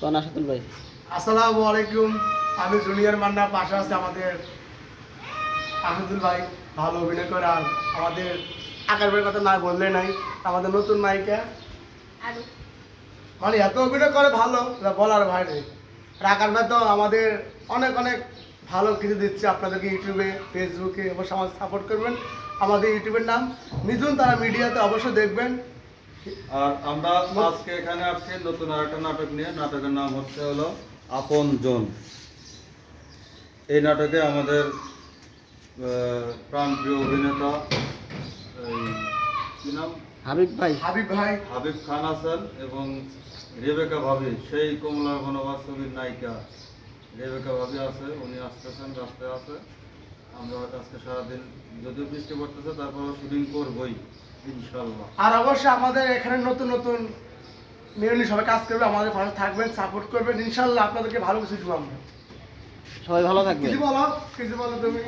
কোন আশাতুল ভাই? আসসালামু আলাইকুম। আমি জুনিয়র মান্না, পাশে আছে আমাদের আশাতুল ভাই, ভালো অভিনয় করে। আর আমাদের আকার ভাইয়ের কথা না বললে নাই, আমাদের নতুন নায়িকা মানে এত অভিনয় করে ভালো যা বলার বাইরে। আর আকার ভাই তো আমাদের অনেক অনেক ভালো কিছু দিচ্ছে আপনাদেরকে, ইউটিউবে ফেসবুকে অবশ্যই আমাদের সাপোর্ট করবেন। আমাদের ইউটিউবের নাম মিথুন তারা মিডিয়াতে অবশ্যই দেখবেন। আর আমরা আজকে এখানে আসছি নতুন আরেকটা নাটক নিয়ে। নাটকের নাম হলো আপন জন। এই নাটকে আমাদের প্রাণপ্রিয় অভিনেতা কি নাম, হাবিব ভাই। হাবিব ভাই, হাবিব খান আছেন এবং রেবেকা ভাবি, সেই কমলা বনবাস ছবির নায়িকা রেবেকা ভাবি আছে। উনি আসতেছেন, রাস্তায় আছে। আমরা হয়তো আজকে সারাদিন, যদিও বৃষ্টি পড়তেছে, তারপরে শুটিং করবই ইনশাল্লাহ। আর অবশ্যই আমাদের এখানে নতুন নতুন মেয়নি সবাই কাজ করবে, আমাদের পাশে থাকবেন, সাপোর্ট করবেন। ইনশাল্লাহ আপনাদেরকে ভালো কিছু দিব আমরা। সবাই ভালো থাকবে। কিছু বলো তুমি।